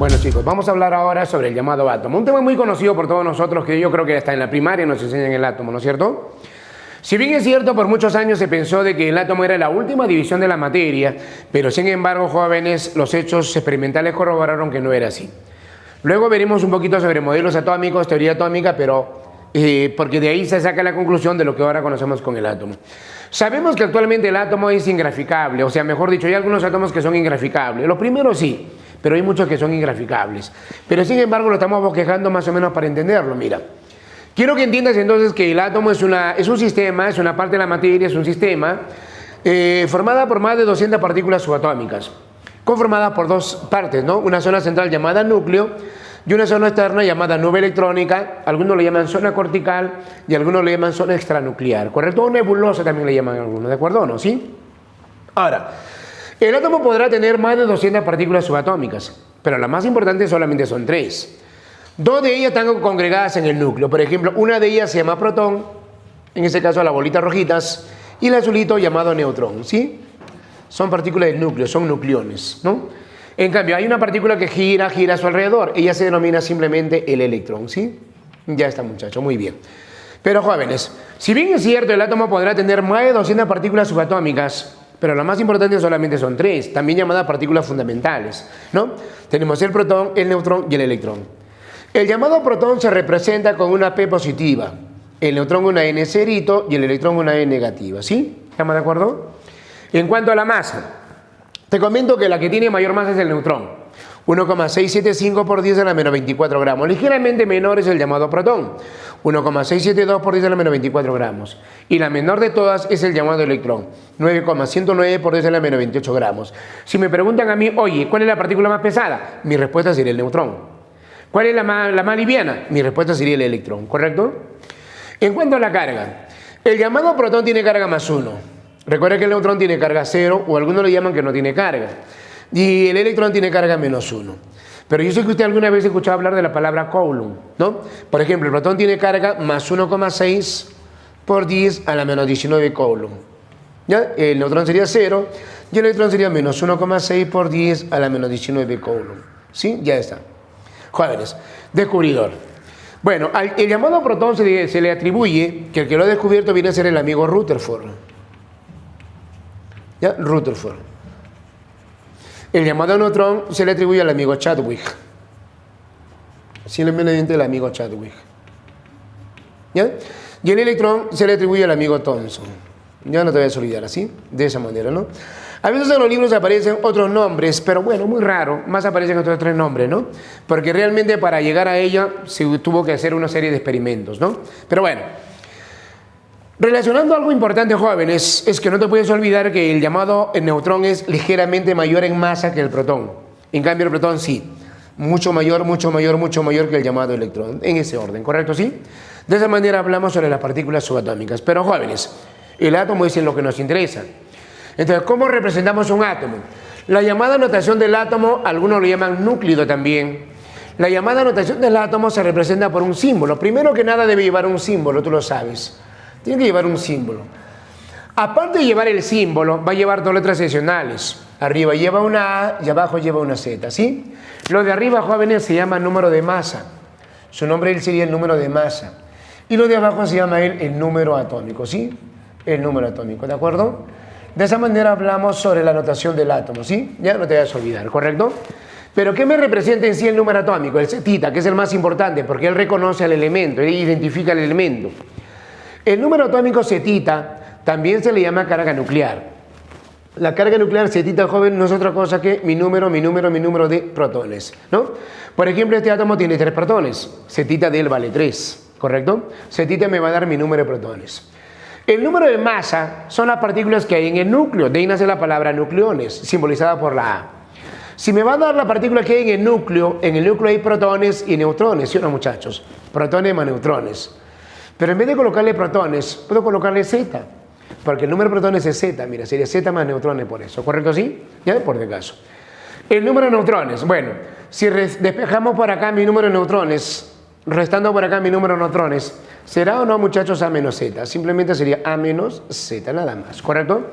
Bueno chicos, vamos a hablar ahora sobre el llamado átomo. Un tema muy conocido por todos nosotros que yo creo que hasta en la primaria nos enseñan el átomo, ¿no es cierto? Si bien es cierto, por muchos años se pensó de que el átomo era la última división de la materia, pero sin embargo, jóvenes, los hechos experimentales corroboraron que no era así. Luego veremos un poquito sobre modelos atómicos, teoría atómica, pero porque de ahí se saca la conclusión de lo que ahora conocemos con el átomo. Sabemos que actualmente el átomo es ingraficable, o sea, mejor dicho, hay algunos átomos que son ingraficables. Los primeros sí, pero hay muchos que son ingraficables. Pero sin embargo lo estamos bosquejando más o menos para entenderlo, mira. Quiero que entiendas entonces que el átomo es un sistema, es una parte de la materia, es un sistema formada por más de 200 partículas subatómicas, conformada por dos partes, ¿no? Una zona central llamada núcleo y una zona externa llamada nube electrónica. Algunos le llaman zona cortical y algunos le llaman zona extranuclear, ¿correcto? O nebulosa también le llaman algunos, ¿de acuerdo o no? ¿Sí? Ahora, el átomo podrá tener más de 200 partículas subatómicas, pero las más importantes solamente son 3. Dos de ellas están congregadas en el núcleo. Por ejemplo, una de ellas se llama protón, en este caso las bolitas rojitas, y el azulito llamado neutrón, ¿sí? Son partículas del núcleo, son nucleones, ¿no? En cambio, hay una partícula que gira a su alrededor. Ella se denomina simplemente el electrón, ¿sí? Ya está, muchacho, muy bien. Pero jóvenes, si bien es cierto, el átomo podrá tener más de 200 partículas subatómicas, pero las más importantes solamente son 3, también llamadas partículas fundamentales, ¿no? Tenemos el protón, el neutrón y el electrón. El llamado protón se representa con una P positiva, el neutrón una N cerito y el electrón una N negativa, ¿sí? ¿Estamos de acuerdo? En cuanto a la masa, te comento que la que tiene mayor masa es el neutrón, 1,675 por 10 a la menos 24 gramos. Ligeramente menor es el llamado protón, 1,672 por 10 a la menos 24 gramos. Y la menor de todas es el llamado electrón, 9,109 por 10 a la menos 28 gramos. Si me preguntan a mí, oye, ¿cuál es la partícula más pesada? Mi respuesta sería el neutrón. ¿Cuál es la más liviana? Mi respuesta sería el electrón, ¿correcto? En cuanto a la carga, el llamado protón tiene carga +1. Recuerda que el neutrón tiene carga 0, o algunos le llaman que no tiene carga. Y el electrón tiene carga -1. Pero yo sé que usted alguna vez escuchado hablar de la palabra Coulomb, ¿no? Por ejemplo, el protón tiene carga +1,6 por 10 a la menos 19 Coulomb. ¿Ya? El neutrón sería 0 y el electrón sería -1,6 por 10 a la menos 19 Coulomb. ¿Sí? Ya está. Jóvenes, descubridor. Bueno, el llamado protón se le atribuye que el que lo ha descubierto viene a ser el amigo Rutherford. ¿Ya? Rutherford. El llamado neutrón se le atribuye al amigo Chadwick. Simplemente el amigo Chadwick. ¿Ya? Y el electrón se le atribuye al amigo Thomson. Ya no te vayas a olvidar, ¿así? De esa manera, ¿no? A veces en los libros aparecen otros nombres, pero bueno, muy raro, más aparecen otros 3 nombres, ¿no? Porque realmente para llegar a ella se tuvo que hacer una serie de experimentos, ¿no? Pero bueno, relacionando algo importante, jóvenes, es que no te puedes olvidar que el llamado neutrón es ligeramente mayor en masa que el protón. En cambio, el protón sí, mucho mayor que el llamado electrón, en ese orden, ¿correcto? ¿Sí? De esa manera hablamos sobre las partículas subatómicas. Pero jóvenes, el átomo es en lo que nos interesa. Entonces, ¿cómo representamos un átomo? La llamada notación del átomo, algunos lo llaman núcleo también. La llamada notación del átomo se representa por un símbolo. Primero que nada debe llevar un símbolo, tú lo sabes. Tiene que llevar un símbolo. Aparte de llevar el símbolo, va a llevar 2 letras adicionales. Arriba lleva una A y abajo lleva una Z, ¿sí? Lo de arriba, jóvenes, se llama número de masa. Su nombre sería el número de masa. Y lo de abajo se llama el número atómico, ¿sí? El número atómico, ¿de acuerdo? De esa manera hablamos sobre la notación del átomo, ¿sí? Ya no te vayas a olvidar, ¿correcto? Pero ¿qué me representa en sí el número atómico? El zetita, que es el más importante, porque él reconoce al elemento, él identifica el elemento. El número atómico zetita también se le llama carga nuclear. La carga nuclear zetita, joven, no es otra cosa que mi número de protones, ¿no? Por ejemplo, este átomo tiene 3 protones, zetita de él vale 3, ¿correcto? Zetita me va a dar mi número de protones. El número de masa son las partículas que hay en el núcleo, de ahí nace la palabra nucleones, simbolizada por la A. Si me va a dar la partícula que hay en el núcleo hay protones y neutrones, ¿sí o no, muchachos? Protones más neutrones. Pero en vez de colocarle protones, puedo colocarle Z, porque el número de protones es Z, mira, sería Z más neutrones por eso, ¿correcto? ¿Sí? Ya, por si acaso. El número de neutrones, bueno, si despejamos por acá mi número de neutrones, restando por acá mi número de neutrones, ¿será o no, muchachos, A menos Z? Simplemente sería A menos Z, nada más, ¿correcto?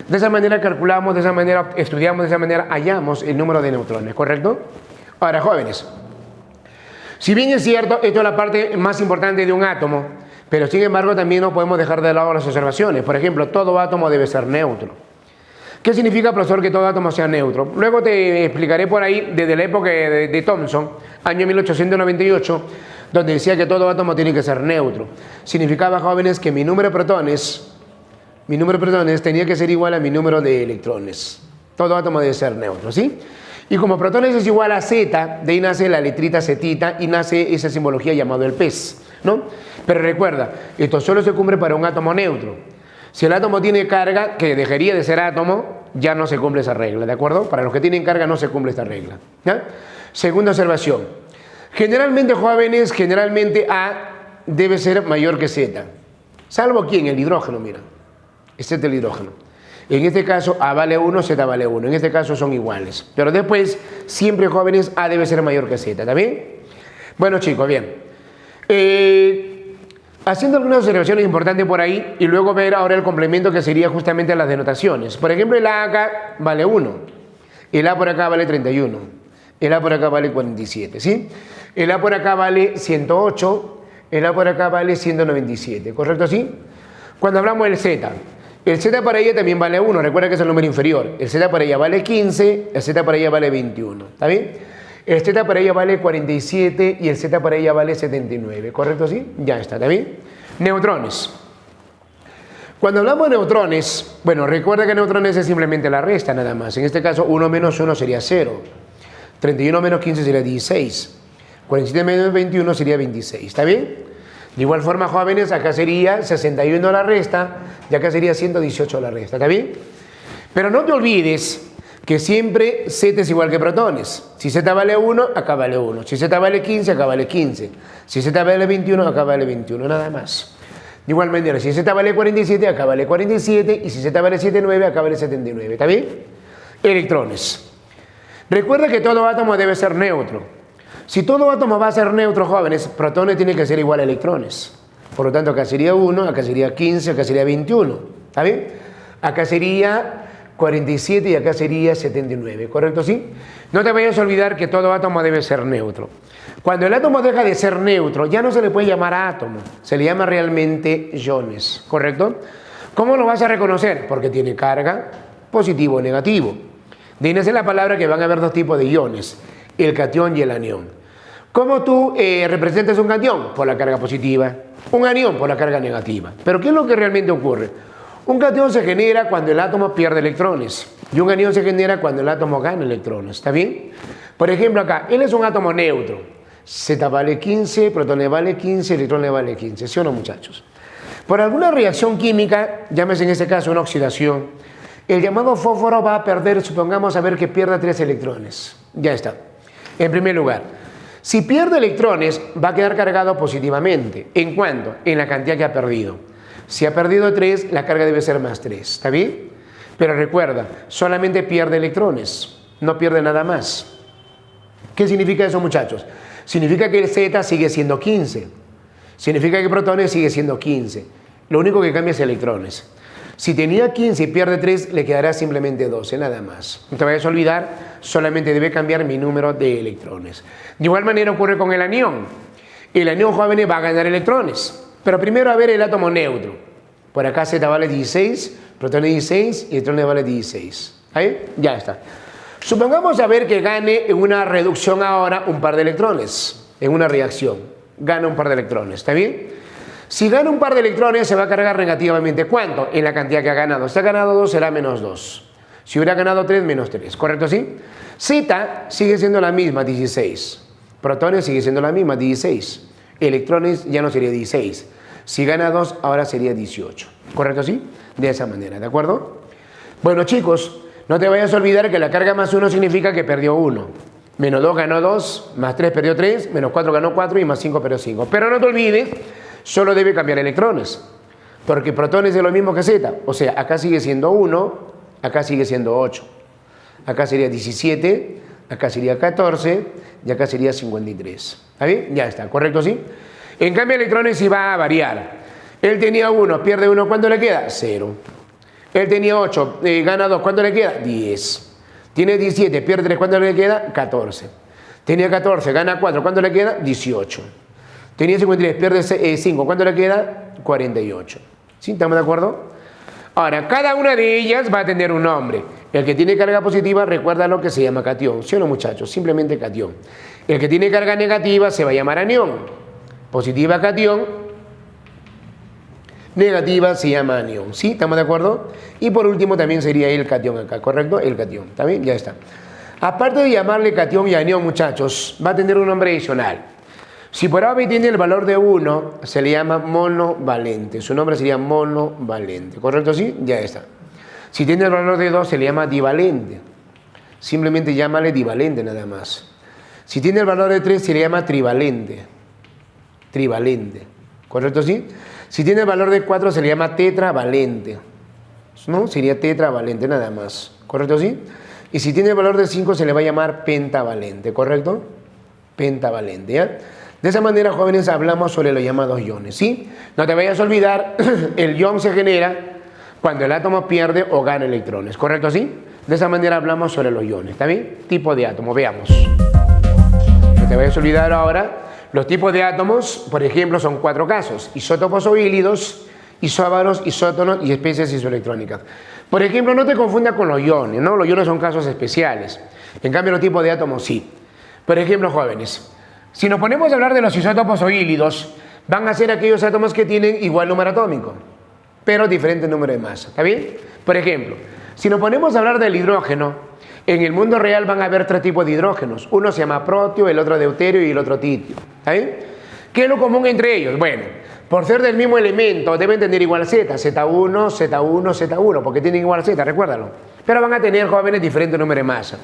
De esa manera calculamos, de esa manera estudiamos, de esa manera hallamos el número de neutrones, ¿correcto? Ahora, jóvenes, si bien es cierto, esto es la parte más importante de un átomo, pero sin embargo también no podemos dejar de lado las observaciones. Por ejemplo, todo átomo debe ser neutro. ¿Qué significa, profesor, que todo átomo sea neutro? Luego te explicaré por ahí, desde la época de Thomson, año 1898, donde decía que todo átomo tiene que ser neutro. Significaba, jóvenes, que mi número de protones tenía que ser igual a mi número de electrones. Todo átomo debe ser neutro, ¿sí? Y como protones es igual a Z, de ahí nace la letrita zetita y nace esa simbología llamada el pez, ¿no? Pero recuerda, esto solo se cumple para un átomo neutro. Si el átomo tiene carga, que dejaría de ser átomo, ya no se cumple esa regla, ¿de acuerdo? Para los que tienen carga no se cumple esta regla, ¿ya? Segunda observación. Generalmente, jóvenes, A debe ser mayor que Z. ¿Salvo quién? El hidrógeno, mira. Este es el hidrógeno. En este caso, A vale 1, Z vale 1. En este caso son iguales. Pero después, siempre, jóvenes, A debe ser mayor que Z, ¿está bien? Bueno, chicos, bien. Haciendo algunas observaciones importantes por ahí y luego ver ahora el complemento que sería justamente las denotaciones. Por ejemplo, el A acá vale 1, el A por acá vale 31, el A por acá vale 47, ¿sí? El A por acá vale 108, el A por acá vale 197, ¿correcto así? Cuando hablamos del Z, el Z para ella también vale 1, recuerda que es el número inferior. El Z para ella vale 15, el Z para ella vale 21, ¿está bien? El Z para ella vale 47 y el Z para ella vale 79, ¿correcto así? Ya está bien. Neutrones. Cuando hablamos de neutrones, bueno, recuerda que neutrones es simplemente la resta nada más. En este caso, 1 menos 1 sería 0. 31 menos 15 sería 16. 47 menos 21 sería 26, ¿está bien? De igual forma, jóvenes, acá sería 61 la resta y acá sería 118 la resta, ¿está bien? Pero no te olvides que siempre Z es igual que protones. Si Z vale 1, acá vale 1. Si Z vale 15, acá vale 15. Si Z vale 21, acá vale 21, nada más. De igual manera, si Z vale 47, acá vale 47. Y si Z vale 79, acá vale 79. ¿Está bien? Electrones. Recuerda que todo átomo debe ser neutro. Si todo átomo va a ser neutro, jóvenes, protones tienen que ser igual a electrones. Por lo tanto, acá sería 1, acá sería 15, acá sería 21. ¿Está bien? Acá sería 47 y acá sería 79, ¿correcto? ¿Sí? No te vayas a olvidar que todo átomo debe ser neutro. Cuando el átomo deja de ser neutro, ya no se le puede llamar átomo, se le llama realmente iones, ¿correcto? ¿Cómo lo vas a reconocer? Porque tiene carga positivo o negativo. De ahí nace la palabra que van a haber dos tipos de iones, el catión y el anión. ¿Cómo tú representas un catión? Por la carga positiva. Un anión por la carga negativa. Pero ¿qué es lo que realmente ocurre? Un catión se genera cuando el átomo pierde electrones y un anión se genera cuando el átomo gana electrones, ¿está bien? Por ejemplo acá, él es un átomo neutro, Z vale 15, protones vale 15, electrones vale 15, ¿sí o no, muchachos? Por alguna reacción química, llámese en este caso una oxidación, el llamado fósforo va a perder, supongamos a ver que pierda 3 electrones, ya está. En primer lugar, si pierde electrones va a quedar cargado positivamente, ¿en cuánto? En la cantidad que ha perdido. Si ha perdido 3, la carga debe ser más 3, ¿está bien? Pero recuerda, solamente pierde electrones, no pierde nada más. ¿Qué significa eso, muchachos? Significa que el Z sigue siendo 15. Significa que protones sigue siendo 15. Lo único que cambia es electrones. Si tenía 15 y pierde 3, le quedará simplemente 12, nada más. No te vayas a olvidar, solamente debe cambiar mi número de electrones. De igual manera ocurre con el anión. El anión, jóvenes, va a ganar electrones. Pero primero a ver el átomo neutro. Por acá Z vale 16, protones 16 y electrones vale 16. ¿Ahí? Ya está. Supongamos a ver que gane en una reducción ahora un par de electrones. En una reacción. Gana un par de electrones. ¿Está bien? Si gana un par de electrones se va a cargar negativamente. ¿Cuánto? En la cantidad que ha ganado. Si ha ganado 2 será menos 2. Si hubiera ganado 3, menos 3. ¿Correcto así? Z sigue siendo la misma, 16. Protones sigue siendo la misma, 16. Electrones ya no sería 16. Si gana 2, ahora sería 18. ¿Correcto así? De esa manera, ¿de acuerdo? Bueno, chicos, no te vayas a olvidar que la carga más 1 significa que perdió 1. Menos 2 ganó 2, más 3 perdió 3, menos 4 ganó 4 y más 5 perdió 5. Pero no te olvides, solo debe cambiar electrones. Porque protones es lo mismo que Z. O sea, acá sigue siendo 1, acá sigue siendo 8. Acá sería 17, acá sería 14 y acá sería 53. ¿Está bien? Ya está, ¿correcto sí? En cambio, electrones sí va a variar. Él tenía 1, pierde 1, ¿cuánto le queda? 0. Él tenía 8, gana 2, ¿cuánto le queda? 10. Tiene 17, pierde 3, ¿cuánto le queda? 14. Tenía 14, gana 4. ¿Cuánto le queda? 18. Tenía 53, pierde 5. ¿Cuánto le queda? 48. ¿Sí? ¿Estamos de acuerdo? Ahora, cada una de ellas va a tener un nombre. El que tiene carga positiva, recuerda lo que se llama catión. ¿Sí o no, muchachos? Simplemente catión. El que tiene carga negativa se va a llamar anión. Positiva, catión. Negativa se llama anión. ¿Sí? ¿Estamos de acuerdo? Y por último también sería el catión acá, ¿correcto? El catión. ¿Está bien? Ya está. Aparte de llamarle catión y anión, muchachos, va a tener un nombre adicional. Si por A tiene el valor de 1, se le llama monovalente. Su nombre sería monovalente. ¿Correcto? ¿Sí? Ya está. Si tiene el valor de 2, se le llama divalente. Simplemente llámale divalente nada más. Si tiene el valor de 3, se le llama trivalente. Trivalente. ¿Correcto? ¿Sí? Si tiene el valor de 4, se le llama tetravalente. ¿No? Sería tetravalente nada más. ¿Correcto? ¿Sí? Y si tiene el valor de 5, se le va a llamar pentavalente. ¿Correcto? Pentavalente, ¿ya? De esa manera, jóvenes, hablamos sobre los llamados iones, ¿sí? No te vayas a olvidar, el ion se genera cuando el átomo pierde o gana electrones, ¿correcto? ¿Sí? De esa manera hablamos sobre los iones, ¿está bien? Tipo de átomo, veamos. No te vayas a olvidar ahora, los tipos de átomos, por ejemplo, son 4 casos: isótopos o hílidos, isóbaros, isótonos y especies isoelectrónicas. Por ejemplo, no te confundas con los iones, ¿no? Los iones son casos especiales. En cambio, los tipos de átomos sí. Por ejemplo, jóvenes, si nos ponemos a hablar de los isótopos o hílidos, van a ser aquellos átomos que tienen igual número atómico, pero diferente número de masa. ¿Está bien? Por ejemplo, si nos ponemos a hablar del hidrógeno, en el mundo real van a haber 3 tipos de hidrógenos. Uno se llama protio, el otro deuterio y el otro titio. ¿Está bien? ¿Qué es lo común entre ellos? Bueno, por ser del mismo elemento, deben tener igual Z, Z1, Z1, Z1, porque tienen igual Z, recuérdalo. Pero van a tener, jóvenes, diferente número de masa.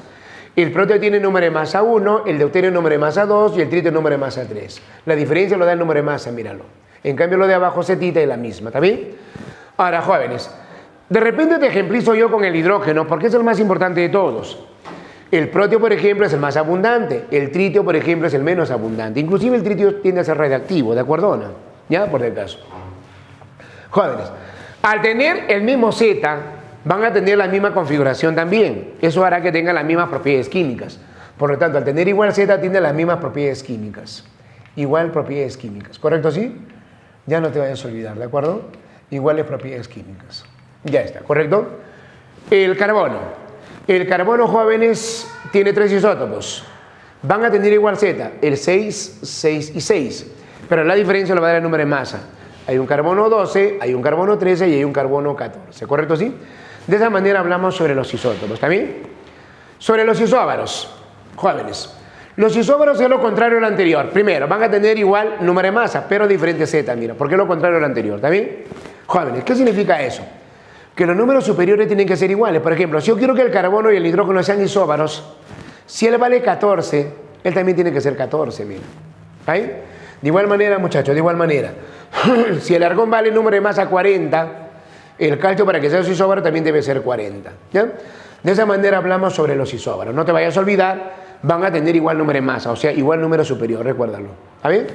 El protio tiene número de masa 1, el deuterio número de masa 2 y el tritio número de masa 3. La diferencia lo da el número de masa, míralo. En cambio, lo de abajo, zetita, es la misma, ¿está bien? Ahora, jóvenes, de repente te ejemplizo yo con el hidrógeno, porque es el más importante de todos. El protio, por ejemplo, es el más abundante. El tritio, por ejemplo, es el menos abundante. Inclusive el tritio tiende a ser radiactivo, ¿de acuerdo o no? ¿Ya? Por si acaso. Jóvenes, al tener el mismo Z, van a tener la misma configuración también. Eso hará que tengan las mismas propiedades químicas. Por lo tanto, al tener igual Z, tiene las mismas propiedades químicas. Igual propiedades químicas. ¿Correcto? ¿Sí? Ya no te vayas a olvidar, ¿de acuerdo? Iguales propiedades químicas. Ya está, ¿correcto? El carbono. El carbono, jóvenes, tiene 3 isótopos. Van a tener igual Z, el 6, 6 y 6. Pero la diferencia lo va a dar el número de masa. Hay un carbono 12, hay un carbono 13 y hay un carbono 14. ¿Correcto? ¿Sí? De esa manera hablamos sobre los isótopos, ¿está bien? Sobre los isóbaros, jóvenes. Los isóbaros es lo contrario al anterior. Primero, van a tener igual número de masa, pero diferente Z, mira. ¿Por qué lo contrario al anterior? ¿Está bien? Jóvenes, ¿qué significa eso? Que los números superiores tienen que ser iguales. Por ejemplo, si yo quiero que el carbono y el hidrógeno sean isóbaros, si él vale 14, él también tiene que ser 14, mira. ¿Ahí? De igual manera, muchachos, de igual manera. Si el argón vale número de masa 40, el calcio, para que sea isóbaro, también debe ser 40. ¿Ya? De esa manera hablamos sobre los isóbaros. No te vayas a olvidar, van a tener igual número de masa, o sea, igual número superior, recuérdalo. ¿Está bien?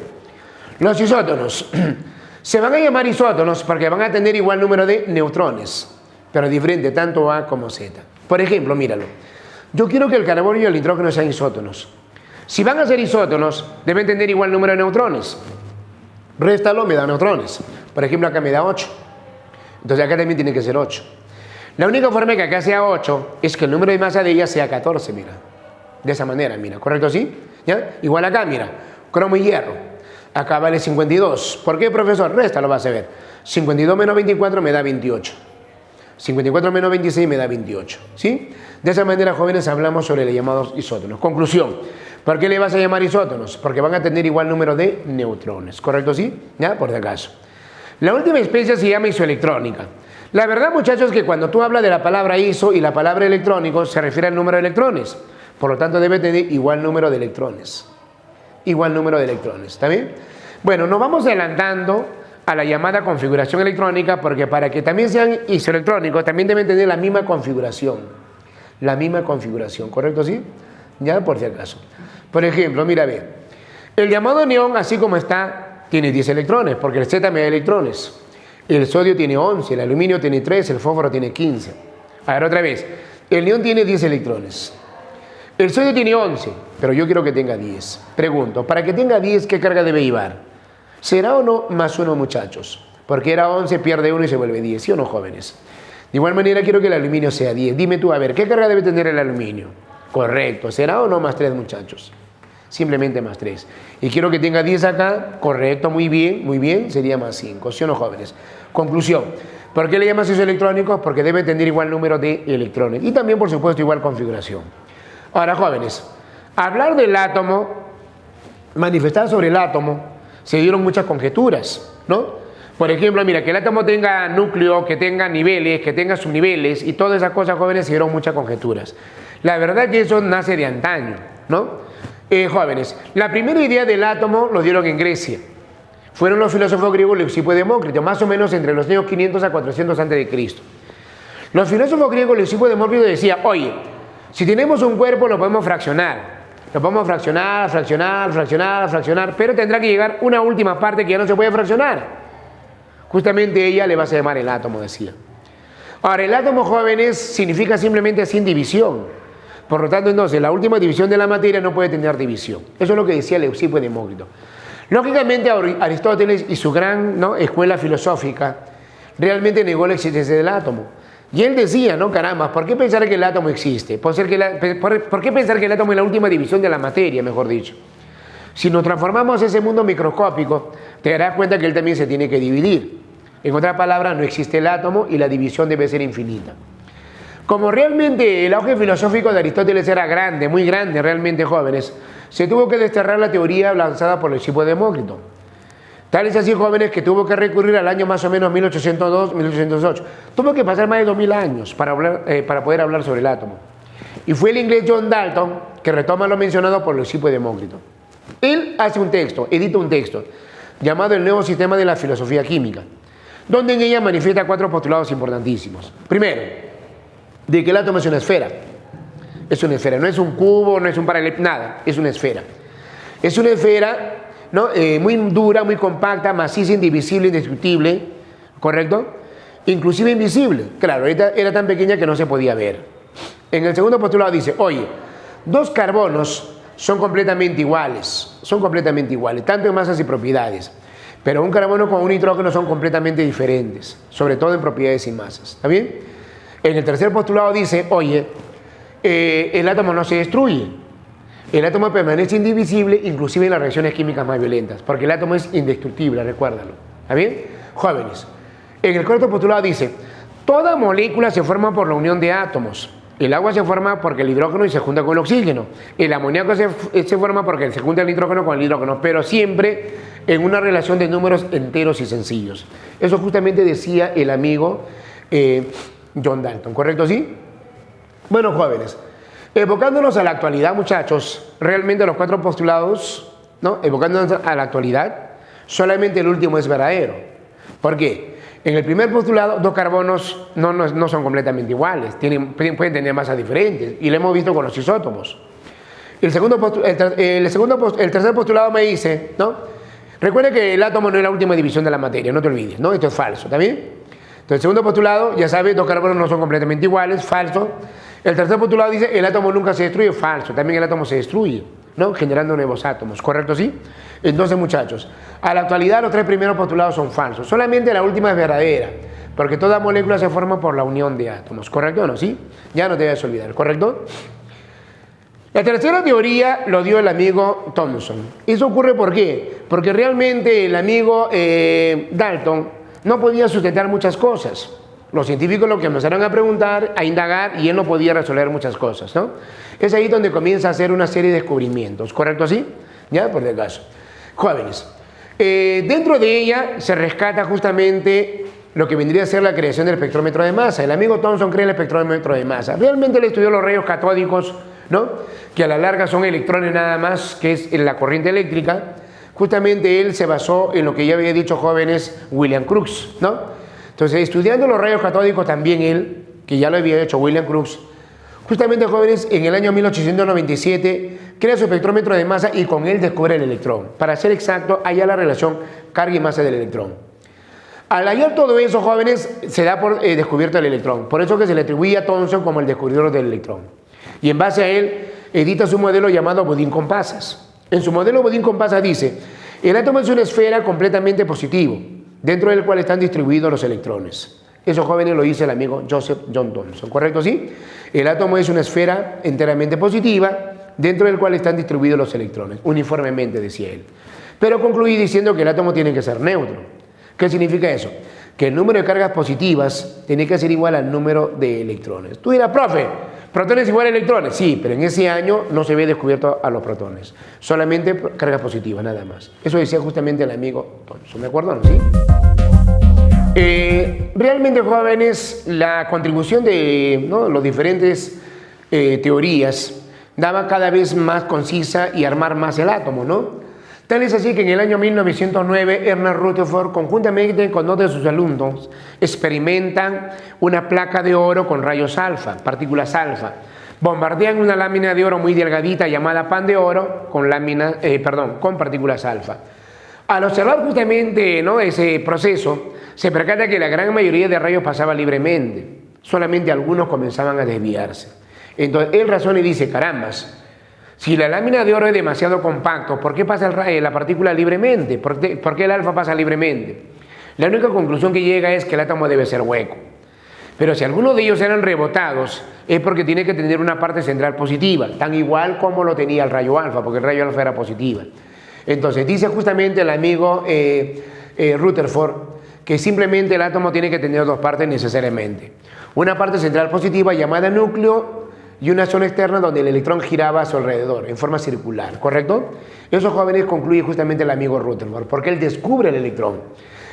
Los isótonos. Se van a llamar isótonos porque van a tener igual número de neutrones, pero diferente tanto A como Z. Por ejemplo, míralo. Yo quiero que el carbono y el hidrógeno sean isótonos. Si van a ser isótonos, deben tener igual número de neutrones. Réstalo, me da neutrones. Por ejemplo, acá me da 8. Entonces acá también tiene que ser 8. La única forma que acá sea 8 es que el número de masa de ella sea 14, mira. De esa manera, mira. ¿Correcto? ¿Sí? ¿Ya? Igual acá, mira. Cromo y hierro. Acá vale 52. ¿Por qué, profesor? Réstalo, vas a ver. 52 menos 24 me da 28. 54 menos 26 me da 28. ¿Sí? De esa manera, jóvenes, hablamos sobre los llamados isótonos. Conclusión. ¿Por qué le vas a llamar isótonos? Porque van a tener igual número de neutrones. ¿Correcto? ¿Sí? ¿Ya? Por si acaso. La última especie se llama isoelectrónica. La verdad, muchachos, es que cuando tú hablas de la palabra iso y la palabra electrónico, se refiere al número de electrones. Por lo tanto, debe tener igual número de electrones. Igual número de electrones. ¿Está bien? Bueno, nos vamos adelantando a la llamada configuración electrónica, porque para que también sean isoelectrónicos, también deben tener la misma configuración. La misma configuración. ¿Correcto? ¿Sí? Ya, por si acaso. Por ejemplo, mira, ve. El llamado neón, así como está, tiene 10 electrones, porque el Z me da electrones. El sodio tiene 11, el aluminio tiene 3, el fósforo tiene 15. A ver, otra vez. El neón tiene 10 electrones. El sodio tiene 11, pero yo quiero que tenga 10. Pregunto, para que tenga 10, ¿qué carga debe llevar? ¿Será o no más 1, muchachos? Porque era 11, pierde 1 y se vuelve 10, ¿sí o no, jóvenes? De igual manera quiero que el aluminio sea 10. Dime tú, a ver, ¿qué carga debe tener el aluminio? Correcto, ¿será o no más 3, muchachos? Simplemente más 3. Y quiero que tenga 10 acá, correcto, muy bien, sería más 5, ¿sí o no, jóvenes? Conclusión, ¿por qué le llamas isoelectrónicos? Porque debe tener igual número de electrones y también, por supuesto, igual configuración. Ahora, jóvenes, hablar del átomo, manifestar sobre el átomo, se dieron muchas conjeturas, ¿no? Por ejemplo, mira, que el átomo tenga núcleo, que tenga niveles, que tenga subniveles y todas esas cosas, jóvenes, se dieron muchas conjeturas. La verdad que eso nace de antaño, ¿no? Jóvenes, la primera idea del átomo lo dieron en Grecia. Fueron los filósofos griegos Leucipo y Demócrito, más o menos entre los años 500 a 400 a.C. Los filósofos griegos Leucipo y Demócrito decían, oye, si tenemos un cuerpo lo podemos fraccionar. Lo podemos fraccionar, pero tendrá que llegar una última parte que ya no se puede fraccionar. Justamente ella le vas a llamar el átomo, decía. Ahora, el átomo, jóvenes, significa simplemente sin división. Por lo tanto, entonces, la última división de la materia no puede tener división. Eso es lo que decía Leucipo y Demócrito. Lógicamente, Aristóteles y su gran, ¿no?, escuela filosófica realmente negó la existencia del átomo. Y él decía, no, caramba, ¿por qué pensar que el átomo existe? ¿Por qué pensar que el átomo es la última división de la materia, mejor dicho? Si nos transformamos a ese mundo microscópico, te darás cuenta que él también se tiene que dividir. En otras palabras, no existe el átomo y la división debe ser infinita. Como realmente el auge filosófico de Aristóteles era grande, muy grande, realmente, jóvenes, se tuvo que desterrar la teoría lanzada por Leucipo y Demócrito. Tal es así, jóvenes, que tuvo que recurrir al año más o menos 1802-1808. Tuvo que pasar más de 2000 años para poder hablar sobre el átomo. Y fue el inglés John Dalton que retoma lo mencionado por Leucipo y Demócrito. Él hace un texto, edita un texto, llamado El Nuevo Sistema de la Filosofía Química, donde en ella manifiesta 4 postulados importantísimos. Primero, de que el átomo es una esfera. Es una esfera, no es un cubo, no es un paralelepípedo, nada, es una esfera. Es una esfera, ¿no?, muy dura, muy compacta, maciza, indivisible, indestructible, ¿correcto? Inclusive invisible. Claro, era tan pequeña que no se podía ver. En el segundo postulado dice, oye, 2 carbonos son completamente iguales, tanto en masas y propiedades, pero un carbono con un nitrógeno son completamente diferentes, sobre todo en propiedades y masas, ¿está bien? En el tercer postulado dice, oye, el átomo no se destruye, el átomo permanece indivisible, inclusive en las reacciones químicas más violentas, porque el átomo es indestructible, recuérdalo, ¿está bien? Jóvenes, en el cuarto postulado dice, toda molécula se forma por la unión de átomos. El agua se forma porque el hidrógeno se junta con el oxígeno. El amoníaco se forma porque se junta el nitrógeno con el hidrógeno, pero siempre en una relación de números enteros y sencillos. Eso justamente decía el amigo John Dalton, ¿correcto? ¿Sí? Bueno, jóvenes, evocándonos a la actualidad, muchachos, realmente los 4 postulados, ¿no?, evocándonos a la actualidad, solamente el último es verdadero. ¿Por qué? En el primer postulado, 2 carbonos no son completamente iguales, pueden tener masas diferentes, y lo hemos visto con los isótopos. El tercer postulado me dice, ¿no?, recuerda que el átomo no es la última división de la materia, no te olvides, ¿no? Esto es falso, ¿está bien? Entonces, el segundo postulado, ya sabes, 2 carbonos no son completamente iguales, falso. El tercer postulado dice, el átomo nunca se destruye, falso, también el átomo se destruye, ¿no?, generando nuevos átomos, ¿correcto? ¿Sí? Entonces, muchachos, a la actualidad los 3 primeros postulados son falsos, solamente la última es verdadera, porque toda molécula se forma por la unión de átomos, ¿correcto o no? ¿Sí? Ya no te debes olvidar, ¿correcto? La tercera teoría lo dio el amigo Thomson. ¿Eso ocurre por qué? Porque realmente el amigo Dalton no podía sustentar muchas cosas. Los científicos lo que empezaron a preguntar, a indagar, y él no podía resolver muchas cosas, ¿no? Es ahí donde comienza a hacer una serie de descubrimientos, ¿correcto así? ¿Ya? Por si acaso. Jóvenes, dentro de ella se rescata justamente lo que vendría a ser la creación del espectrómetro de masa. El amigo Thomson crea el espectrómetro de masa. Realmente él estudió los rayos catódicos, ¿no?, que a la larga son electrones nada más, que es en la corriente eléctrica. Justamente él se basó en lo que ya había dicho, jóvenes, William Crookes, ¿no? Entonces, estudiando los rayos catódicos también él, que ya lo había hecho William Crookes, justamente, jóvenes, en el año 1897 crea su espectrómetro de masa y con él descubre el electrón. Para ser exacto, halla la relación carga y masa del electrón. Al hallar todo eso, jóvenes, se da por descubierto el electrón. Por eso que se le atribuye a Thomson como el descubridor del electrón. Y en base a él edita su modelo llamado Budín con pasas. En su modelo Budín con pasas dice, el átomo es una esfera completamente positivo, dentro del cual están distribuidos los electrones. Eso, jóvenes, lo dice el amigo Joseph John Thomson, ¿correcto? ¿Sí? El átomo es una esfera enteramente positiva, dentro del cual están distribuidos los electrones, uniformemente, decía él. Pero concluí diciendo que el átomo tiene que ser neutro. ¿Qué significa eso? Que el número de cargas positivas tiene que ser igual al número de electrones. Tú dirás, profe, ¿protones igual a electrones? Sí, pero en ese año no se había descubierto a los protones. Solamente cargas positivas, nada más. Eso decía justamente el amigo Thomson. ¿Me acuerdo, no? ¿Sí? Realmente, jóvenes, la contribución de las diferentes teorías daba cada vez más concisa y armar más el átomo, ¿no? Tal es así que en el año 1909 Ernest Rutherford, conjuntamente con dos de sus alumnos, experimentan una placa de oro con rayos alfa, partículas alfa. Bombardean una lámina de oro muy delgadita llamada pan de oro con partículas alfa. Al observar justamente, ¿no?, ese proceso, se percata que la gran mayoría de rayos pasaba libremente, solamente algunos comenzaban a desviarse. Entonces él razona y dice, carambas, si la lámina de oro es demasiado compacto, ¿por qué pasa la partícula libremente? ¿Por qué el alfa pasa libremente? La única conclusión que llega es que el átomo debe ser hueco. Pero si algunos de ellos eran rebotados, es porque tiene que tener una parte central positiva, tan igual como lo tenía el rayo alfa, porque el rayo alfa era positiva. Entonces dice justamente el amigo Rutherford que simplemente el átomo tiene que tener dos partes necesariamente. Una parte central positiva llamada núcleo y una zona externa donde el electrón giraba a su alrededor, en forma circular, ¿correcto? Esos jóvenes concluye justamente el amigo Rutherford, porque él descubre el electrón.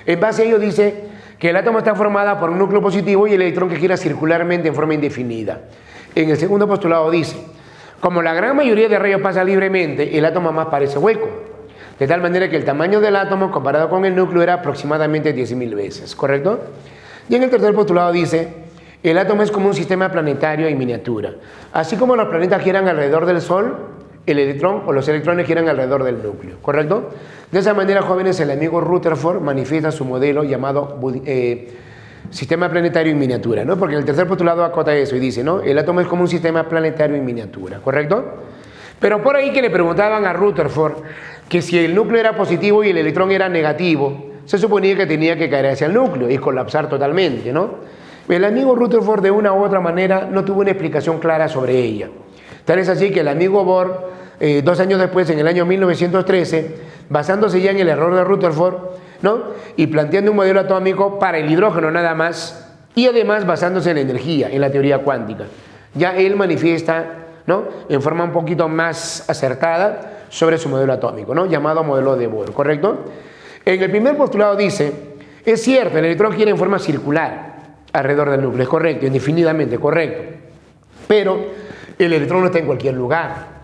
En base a ello dice que el átomo está formado por un núcleo positivo y el electrón que gira circularmente en forma indefinida. En el segundo postulado dice, como la gran mayoría de rayos pasa libremente, el átomo más parece hueco, de tal manera que el tamaño del átomo comparado con el núcleo era aproximadamente 10.000 veces, ¿correcto? Y en el tercer postulado dice, el átomo es como un sistema planetario en miniatura. Así como los planetas giran alrededor del Sol, el electrón o los electrones giran alrededor del núcleo, ¿correcto? De esa manera, jóvenes, el amigo Rutherford manifiesta su modelo llamado sistema planetario en miniatura, ¿no? Porque en el tercer postulado acota eso y dice, ¿no? El átomo es como un sistema planetario en miniatura, ¿correcto? Pero por ahí que le preguntaban a Rutherford que si el núcleo era positivo y el electrón era negativo, se suponía que tenía que caer hacia el núcleo y colapsar totalmente, ¿no? El amigo Rutherford de una u otra manera no tuvo una explicación clara sobre ella. Tal es así que el amigo Bohr, 2 años después, en el año 1913, basándose ya en el error de Rutherford, ¿no?, y planteando un modelo atómico para el hidrógeno nada más, y además basándose en la energía, en la teoría cuántica, ya él manifiesta, ¿no?, en forma un poquito más acertada sobre su modelo atómico, ¿no?, llamado modelo de Bohr, ¿correcto? En el primer postulado dice, es cierto, el electrón gira en forma circular alrededor del núcleo, es correcto, indefinidamente correcto, pero el electrón no está en cualquier lugar,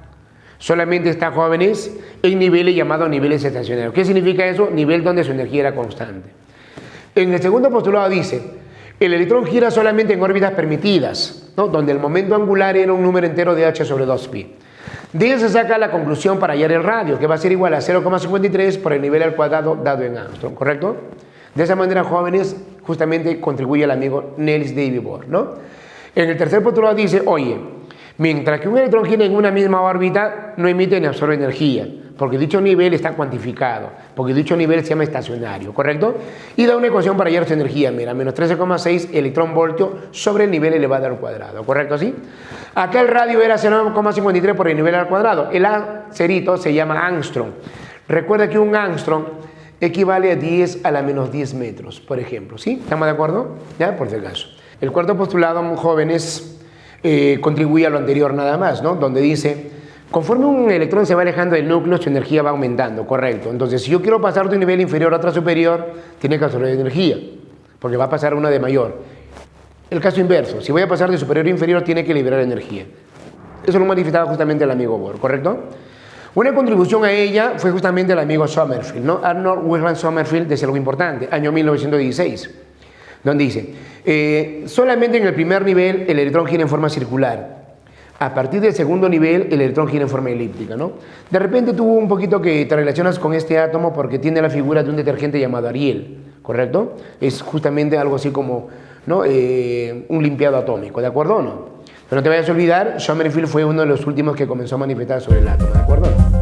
solamente está, jóvenes, en niveles llamados niveles estacionarios. ¿Qué significa eso? Nivel donde su energía era constante. En el segundo postulado dice, el electrón gira solamente en órbitas permitidas, ¿no?, donde el momento angular era un número entero de h sobre 2pi. De ello se saca la conclusión para hallar el radio, que va a ser igual a 0,53 por el nivel al cuadrado dado en Armstrong, ¿correcto? De esa manera, jóvenes, justamente contribuye el amigo Niels David Bohr, ¿no? En el tercer postulado dice, oye, mientras que un electrón gira en una misma órbita, no emite ni absorbe energía, porque dicho nivel está cuantificado, porque dicho nivel se llama estacionario, ¿correcto? Y da una ecuación para hallar su energía, mira, menos 13,6 electrón voltio sobre el nivel elevado al cuadrado, ¿correcto? ¿Sí? Acá el radio era 0,53 por el nivel al cuadrado, el A cerito se llama Armstrong. Recuerda que un Armstrong equivale a 10 a la menos 10 metros, por ejemplo, ¿sí? ¿Estamos de acuerdo? Ya, por si acaso. El cuarto postulado, jóvenes, contribuye a lo anterior nada más, ¿no? Donde dice, conforme un electrón se va alejando del núcleo, su energía va aumentando, correcto. Entonces, si yo quiero pasar de un nivel inferior a otro superior, tiene que absorber energía, porque va a pasar una de mayor. El caso inverso, si voy a pasar de superior a inferior, tiene que liberar energía. Eso lo manifestaba justamente el amigo Bohr, ¿correcto? Una contribución a ella fue justamente el amigo Sommerfeld, ¿no? Arnold Wilhelm Sommerfeld, decía algo importante, año 1916, donde dice, solamente en el primer nivel el electrón gira en forma circular. A partir del segundo nivel el electrón gira en forma elíptica, ¿no? De repente tuvo un poquito que te relacionas con este átomo porque tiene la figura de un detergente llamado Ariel, ¿correcto? Es justamente algo así como, ¿no?, un limpiado atómico, ¿de acuerdo o no? Pero no te vayas a olvidar, Sommerfeld fue uno de los últimos que comenzó a manifestar sobre el átomo, ¿de acuerdo?